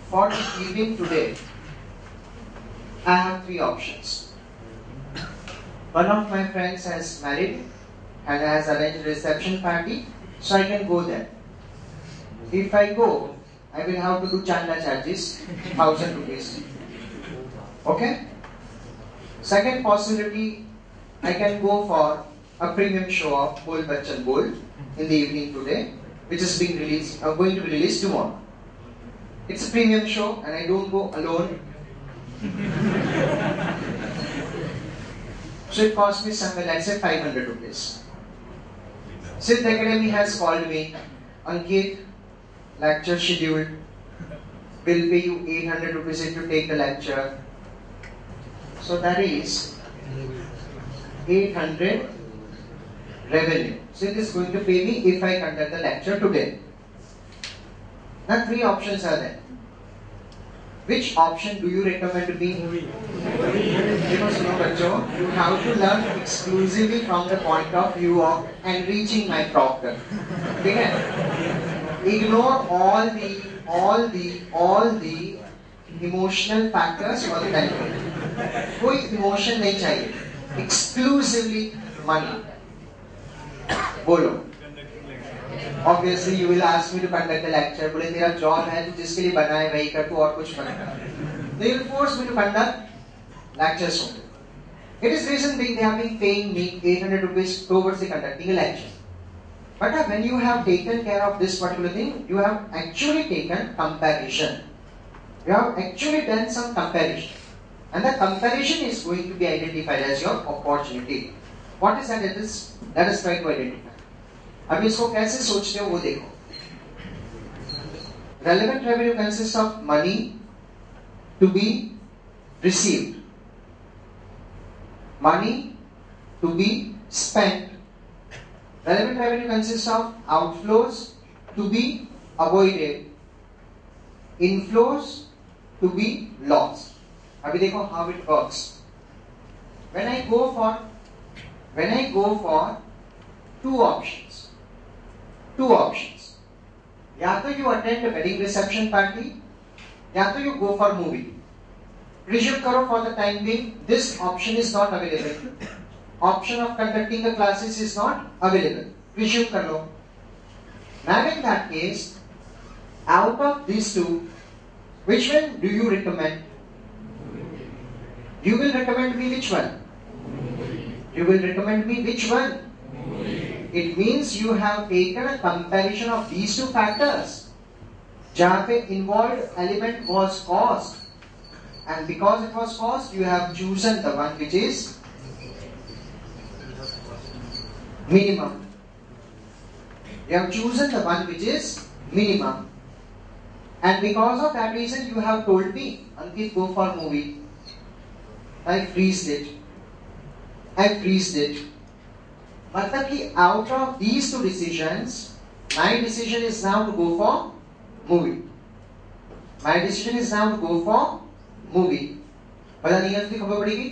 for the evening today, I have three options. One of my friends has married and has arranged a reception party, so I can go there. If I go, I will have to do chanda charges, 1000 rupees. Okay? Second possibility, I can go for a premium show of Bol Bachchan Bol in the evening today, which is being released, going to be released tomorrow. It's a premium show and I don't go alone. So it cost me somewhere, let's say 500 rupees. Since the academy has called me, Ankit, lecture scheduled, will pay you 800 rupees if you take the lecture. So that is 800 revenue. So it is going to pay me if I conduct the lecture today. Now three options are there. Which option do you recommend me? Because you have to learn exclusively from the point of view of enriching my proctor. Okay? Ignore all the emotional factors for the time being. कोई emotion नहीं चाहिए. Exclusively money. बोलो. Obviously, you will ask me to conduct a lecture. बोले तेरा job है तू जिसके लिए बना है वही कर तू और कुछ मत कर. They will force me to conduct lectures only. It is reason being they have been paying me 800 rupees towards the conducting a lecture. But when you have taken care of this particular thing, you have actually taken comparison. You have actually done some comparison. And the comparison is going to be identified as your opportunity. What is that? Let us try to identify. अब इसको कैसे सोचते हो वो देखो. Relevant revenue consists of money to be received, money to be spent. Relevant revenue consists of outflows to be avoided, inflows to be lost. अभी देखो how it works. When I go for two options, या तो you attend a wedding reception party, या तो you go for movie. Resume करो for the time being. This option is not available. Option of conducting the classes is not available. Resume कर लो. Now in that case, out of these two, which one do you recommend? You will recommend me which one? You will recommend me which one? It means you have taken a comparison of these two factors. जहाँ पे involved element was cost, and because it was cost, you have chosen the one which is minimum. You have chosen the one which is minimum, and because of that reason, you have told me, Ankit, go for movie. I freezed it. मतलब कि out of these two decisions, my decision is now to go for movie. पता नहीं है उसकी खबर पड़ेगी?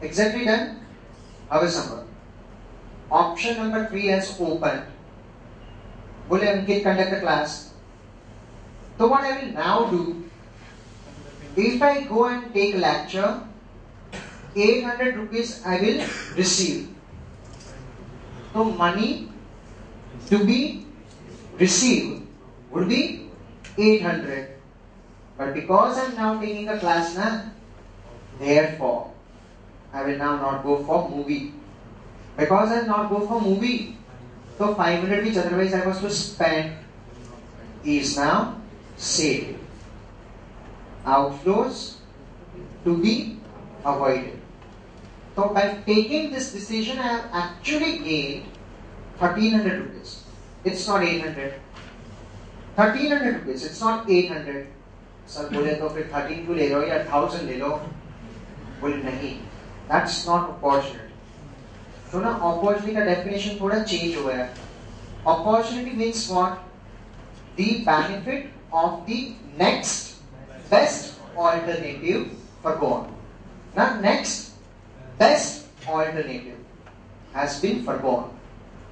Exactly done. अब समझो. Option number 3 has opened. बोले Ankit conduct a class. So what I will now do, if I go and take lecture, 800 rupees I will receive. So money to be received would be 800. But because I am now taking a class now, therefore I will now not go for movie. Because I will not go for movie, so 500 which otherwise I was to spend is now saved. Outflows to be avoided. So by taking this decision, I have actually gained 1300 rupees. It's not 800. 1300 rupees. It's not 800. Sir, बोले तो फिर 13 क्यों ले लो या 1000 ले लो? बोले नहीं. That's not opportunity. So ना opportunity का definition थोड़ा change हुआ है. Opportunity means what? The benefit of the next best alternative forgone. Now next best alternative has been forgone.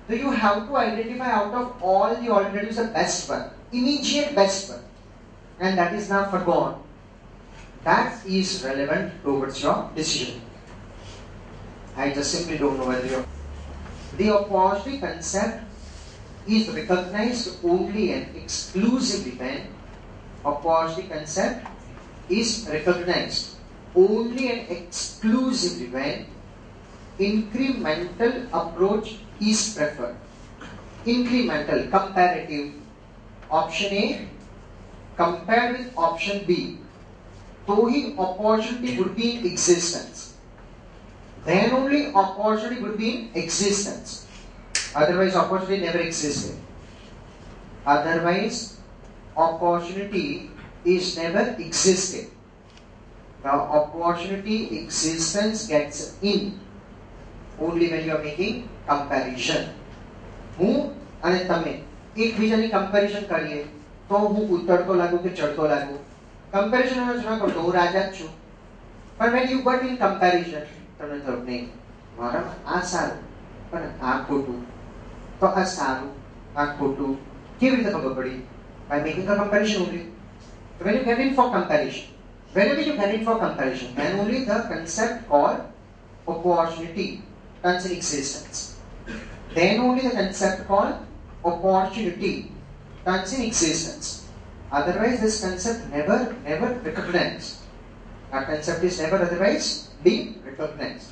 So you have to identify out of all the alternatives the best one, immediate best one. and that is now forgone, that is relevant towards your decision. I just simply don't know whether you're... The opportunity concept is recognized only and exclusively when opportunity concept is recognized only and exclusively when incremental approach is preferred. Incremental, comparative. Option A compared with option B, तो ही opportunity would be in existence. Then only opportunity would be in existence. Otherwise, opportunity never existed. Otherwise, opportunity is never existed. The opportunity existence gets in only when you are making comparison. હું અને તમે એકબીજાની comparison કરીએ તો હું ઉતરતો લાગુ કે ચડતો લાગુ. કમ્પેરિઝન જ ન કરતો હું રાજા જ છું. પણ when you got in comparison તમને થયું નહીં મારામાં આ સારું પણ આ ખોટું તો આ સારું આ ખોટું કેવી રીતે ખબર પડી? By making a comparison only. So when you get in for comparison, whenever you get in for comparison, then only the concept called opportunity comes in existence. Then only the concept called opportunity comes in existence. Otherwise, this concept never recognized. Our concept is never otherwise being recognized.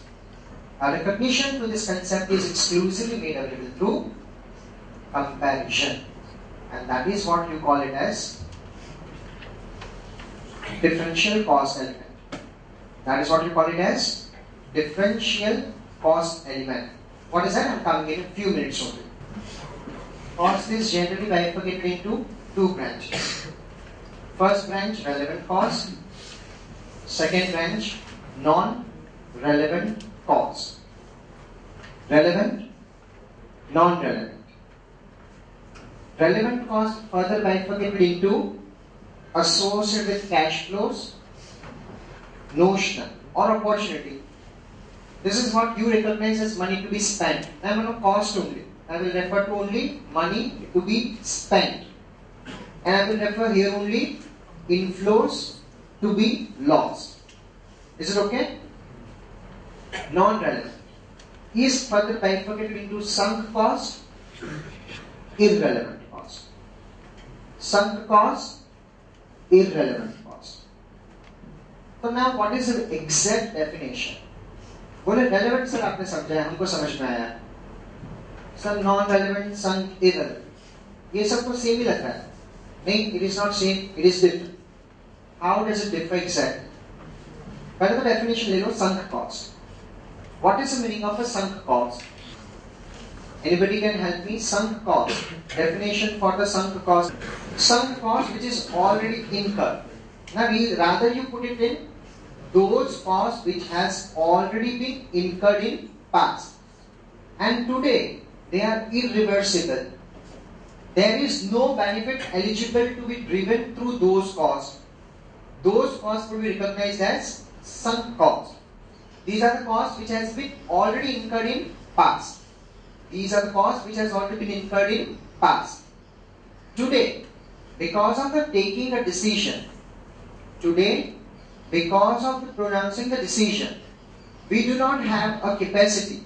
Our recognition to this concept is exclusively made available through comparison, and that is what you call it as differential cost element. That is what you call it as differential cost element. What is that? I am coming in a few minutes only. Cost is generally bifurcated into two branches. First branch, relevant cost. Second branch, non-relevant cost. Relevant, non-relevant. Relevant cost further bifurcated into associated with cash flows, notional or opportunity. This is what you recognize as money to be spent. I am on a cost only. I will refer to only money to be spent. And I will refer here only inflows to be lost. Is it okay? Non-relevant is further bifurcated into sunk cost, irrelevant cost. Sunk cost, irrelevant cost. So now what is the exact definition? बोले relevant sir आपने समझा है, हमको समझ में आया. Sir non-relevant, sunk, irrelevant. ये सब तो same ही लग रहा है. नहीं, it is not same, it is different. How does it differ exactly? पहले तो definition ले लो, sunk cost. What is the meaning of a sunk cost? Anybody can help me? Sunk cost. Definition for the sunk cost. Sunk cost which is already incurred. Now rather you put it in those costs which has already been incurred in past. And today they are irreversible. There is no benefit eligible to be driven through those costs. Those costs will be recognized as sunk costs. These are the costs which has been already incurred in past. These are the costs which has already been incurred in past. Today, because of the taking a decision, because of the pronouncing the decision, we do not have a capacity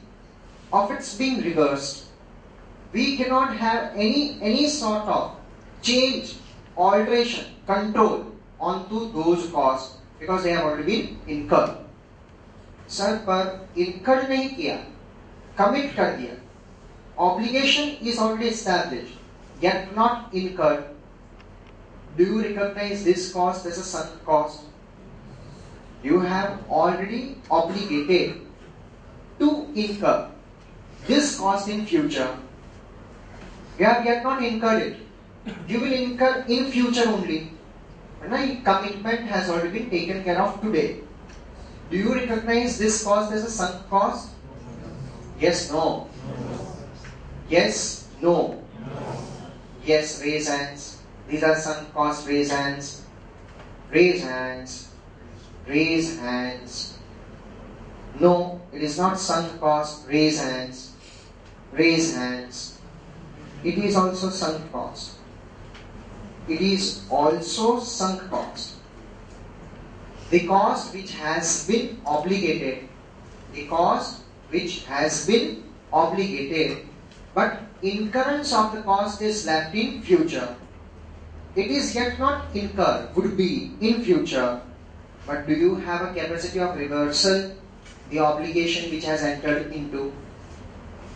of its being reversed. We cannot have any sort of change, alteration, control onto those costs because they have already been incurred. Sir, पर incurred नहीं किया, commit कर दिया. Obligation is already established, yet not incurred. Do you recognize this cost as a sunk cost? You have already obligated to incur this cost in future. You have yet not incurred it. You will incur in future only. And commitment has already been taken care of today. Do you recognize this cost as a sunk cost? Yes, no. Yes, no. Yes, raise hands. These are sunk costs, raise hands. Raise hands. Raise hands. No, it is not sunk cost, raise hands. Raise hands. It is also sunk cost. it is also sunk cost. The cost which has been obligated, but incurrence of the cost is left in future. It is yet not incurred, would be in future, but do you have a capacity of reversal, the obligation which has entered into?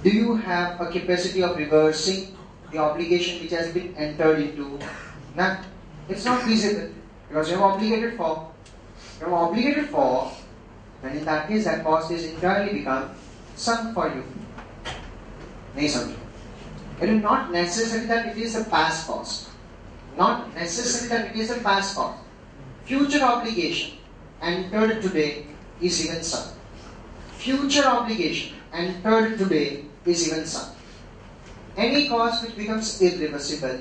Do you have a capacity of reversing the obligation which has been entered into? No, it's not feasible because you have obligated for. Then in that case that cost is entirely become sunk for you. Nahi samjho. It is not necessary that it is a past cost. Future obligation entered today is even sunk. Any cost which becomes irreversible,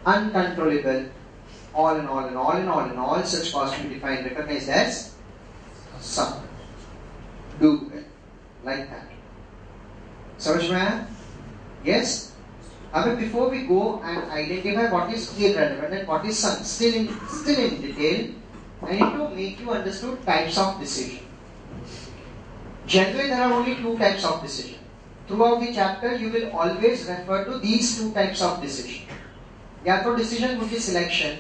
uncontrollable, all in all, such costs we define recognized as sunk. Do it like that. समझ में आया? Yes. However, before we go and identify what is irrelevant and what is sunk, still in detail, I need to make you understood types of decision. Generally, there are only two types of decision. Throughout the chapter, you will always refer to these two types of decision. या तो decision would be selection.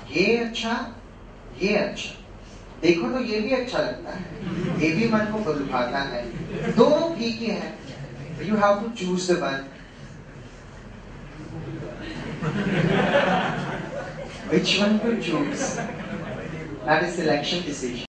ये अच्छा, देखो तो ये भी अच्छा लगता है, ये भी मन को बलुभाता है, दोनों ठीक ही है. You have to choose the one. Which one to choose? That is selection decision.